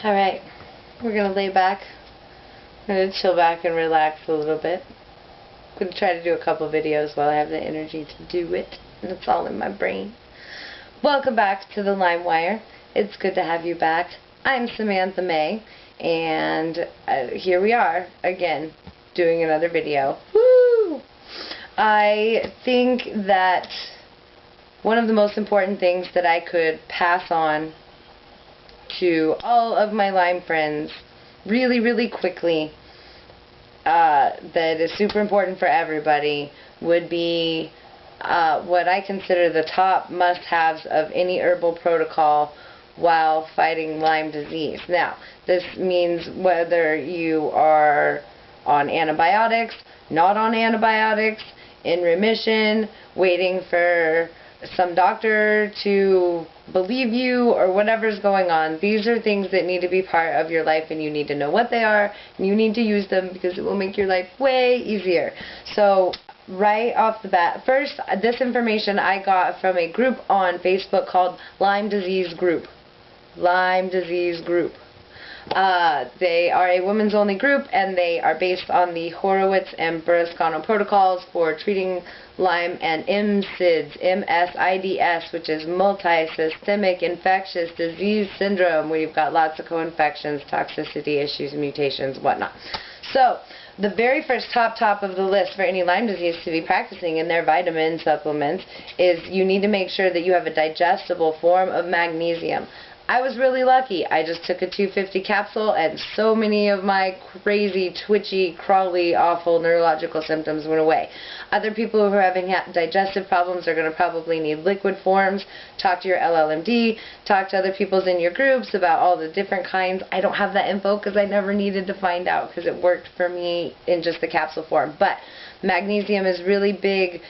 Alright, we're going to lay back. I'm going to chill back and relax a little bit. I'm going to try to do a couple videos while I have the energy to do it. And it's all in my brain. Welcome back to the LimeWire. It's good to have you back. I'm Samantha May. And here we are, again, doing another video. Woo! I think that one of the most important things that I could pass on to all of my Lyme friends really quickly that is super important for everybody would be what I consider the top must-haves of any herbal protocol while fighting Lyme disease. Now, this means whether you are on antibiotics, not on antibiotics, in remission, waiting for some doctor to believe you, or whatever's going on. These are things that need to be part of your life, and you need to know what they are, and you need to use them because it will make your life way easier. So right off the bat, first, this information I got from a group on Facebook called Lyme Disease Group. Lyme Disease Group. They are a women's only group, and they are based on the Horowitz and Burrascano protocols for treating Lyme and MSIDS, M-S-I-D-S, which is multi-systemic infectious disease syndrome, where you've got lots of co-infections, toxicity issues, mutations, whatnot. So, the very first top of the list for any Lyme disease to be practicing in their vitamin supplements is you need to make sure that you have a digestible form of magnesium. I was really lucky. I just took a 250 capsule, and so many of my crazy, twitchy, crawly, awful neurological symptoms went away. Other people who are having digestive problems are going to probably need liquid forms. Talk to your LLMD. Talk to other people in your groups about all the different kinds. I don't have that info because I never needed to find out because it worked for me in just the capsule form. But magnesium is really big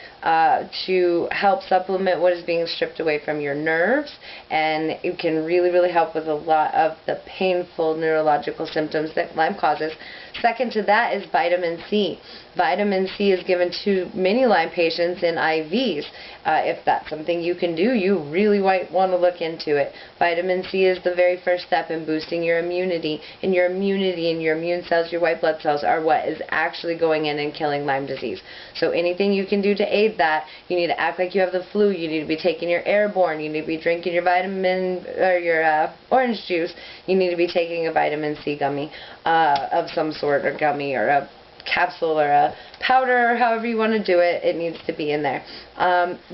to help supplement what is being stripped away from your nerves, and it can really help with a lot of the painful neurological symptoms that Lyme causes. Second to that is vitamin C. Vitamin C is given to many Lyme patients in IVs. If that's something you can do, you really might want to look into it. Vitamin C is the very first step in boosting your immunity, and your immune cells, your white blood cells, are what is actually going in and killing Lyme disease. So anything you can do to aid that, you need to act like you have the flu, you need to be taking your airborne, you need to be drinking your vitamin, or your orange juice, you need to be taking a vitamin C gummy of some sort, or gummy, or a capsule, or a powder, or however you want to do it, it needs to be in there.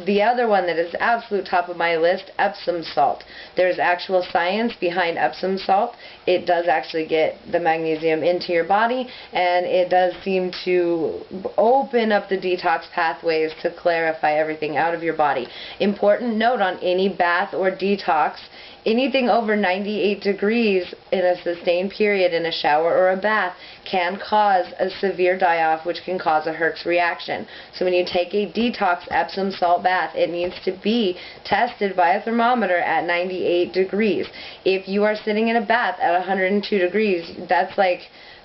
The other one that is absolute top of my list, Epsom salt. There's actual science behind Epsom salt. It does actually get the magnesium into your body, and it does seem to open up the detox pathways to clarify everything out of your body. Important note on any bath or detox: anything over 98 degrees in a sustained period in a shower or a bath can cause a severe die-off, which can cause a Herx reaction. So when you take a detox Epsom salt bath, it needs to be tested by a thermometer at 98 degrees. If you are sitting in a bath at 102 degrees, that's like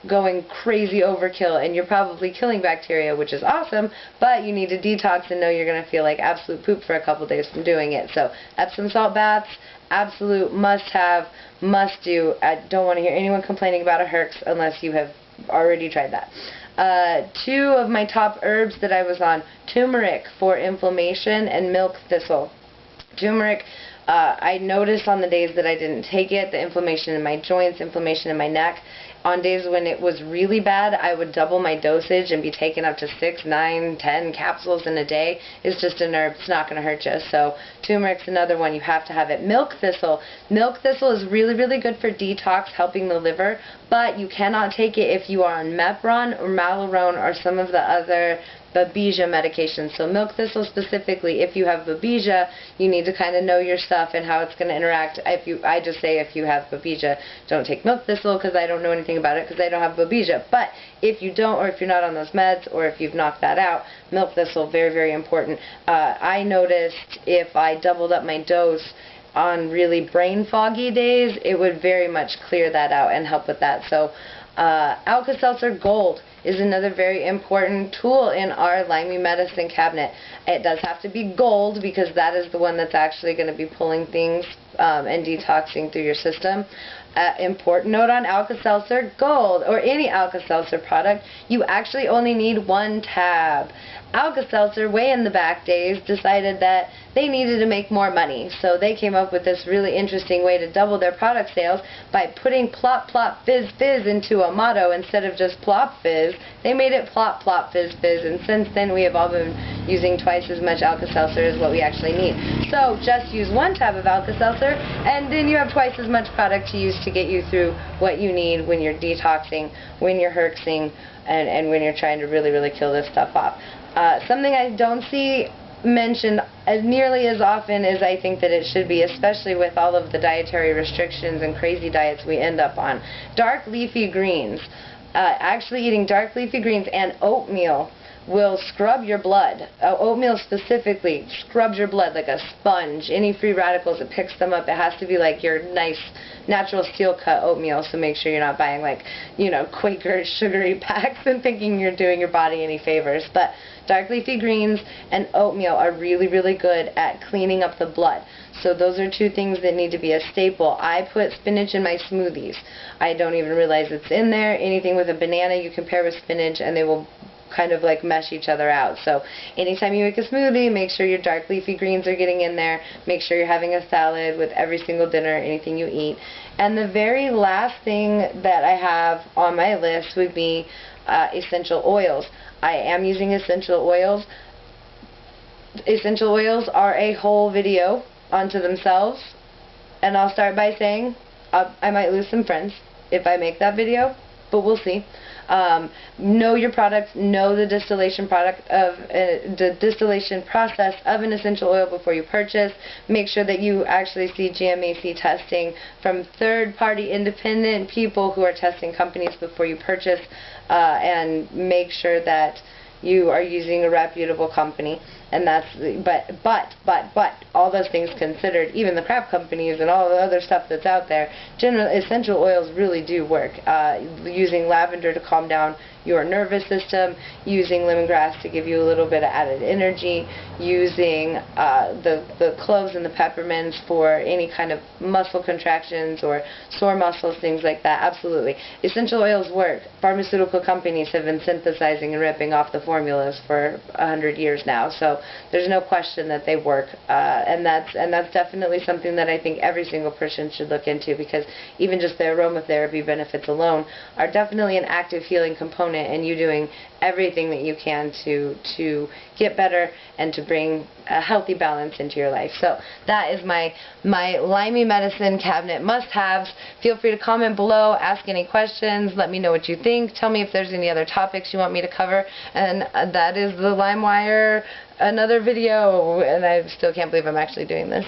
going crazy overkill, and you're probably killing bacteria, which is awesome, but you need to detox and know you're going to feel like absolute poop for a couple days from doing it. So Epsom salt baths, absolute must-have, must-do. I don't want to hear anyone complaining about a Herx unless you have already tried that. Two of my top herbs that I was on: turmeric for inflammation and milk thistle. Turmeric, I noticed on the days that I didn't take it, the inflammation in my joints, inflammation in my neck. On days when it was really bad, I would double my dosage and be taking up to 6, 9, 10 capsules in a day. It's just an herb. It's not going to hurt you. So turmeric's another one. You have to have it. Milk thistle. Milk thistle is really good for detox, helping the liver, but you cannot take it if you are on Mepron or Malarone or some of the other Babesia medications. So milk thistle specifically, if you have Babesia, you need to kind of know your stuff and how it's going to interact. I just say if you have Babesia, don't take milk thistle, because I don't know anything about it because I don't have Babesia. But if you don't, or if you're not on those meds, or if you've knocked that out, milk thistle, very important. I noticed if I doubled up my dose on really brain foggy days, it would very much clear that out and help with that. So Alka Seltzer Gold is another very important tool in our Lymie medicine cabinet. It does have to be gold because that is the one that's actually going to be pulling things and detoxing through your system. Important note on Alka-Seltzer Gold, or any Alka-Seltzer product, you actually only need 1 tab. Alka-Seltzer, way in the back days, decided that they needed to make more money, so they came up with this really interesting way to double their product sales by putting plop plop fizz fizz into a motto instead of just plop fizz. They made it plop plop fizz fizz, and since then we have all been using twice as much Alka-Seltzer as what we actually need. So just use 1 tab of Alka-Seltzer, and then you have twice as much product to use to get you through what you need when you're detoxing, when you're herxing, and when you're trying to really, really kill this stuff off. Something I don't see mentioned as nearly as often as I think that it should be, especially with all of the dietary restrictions and crazy diets we end up on. Dark leafy greens. Actually eating dark leafy greens and oatmeal will scrub your blood. Oatmeal specifically scrubs your blood like a sponge. Any free radicals, it picks them up. It has to be like your nice natural steel cut oatmeal, so make sure you're not buying like, you know, Quaker sugary packs and thinking you're doing your body any favors. But dark leafy greens and oatmeal are really, really good at cleaning up the blood. So those are 2 things that need to be a staple. I put spinach in my smoothies. I don't even realize it's in there. Anything with a banana you can pair with spinach and they will kind of like mesh each other out. So anytime you make a smoothie, make sure your dark leafy greens are getting in there. Make sure you're having a salad with every single dinner, anything you eat. And the very last thing that I have on my list would be essential oils. I am using essential oils. Essential oils are a whole video unto themselves, and I'll start by saying I might lose some friends if I make that video, but we'll see. Know your product, know the distillation the distillation process of an essential oil before you purchase. Make sure that you actually see GMAC testing from third-party independent people who are testing companies before you purchase, and make sure that you are using a reputable company. And that's, but all those things considered, even the crap companies and all the other stuff that's out there, essential oils really do work. Using lavender to calm down your nervous system, using lemongrass to give you a little bit of added energy, using the cloves and the peppermints for any kind of muscle contractions or sore muscles, things like that. Absolutely. Essential oils work. Pharmaceutical companies have been synthesizing and ripping off the formulas for 100 years now, so there's no question that they work, and that's definitely something that I think every single person should look into, because even just the aromatherapy benefits alone are definitely an active healing component, and you doing everything that you can to get better and to bring a healthy balance into your life. So that is my Lymie medicine cabinet must-haves. Feel free to comment below, ask any questions, let me know what you think, tell me if there's any other topics you want me to cover, and that is the LimeWire another video, and I still can't believe I'm actually doing this.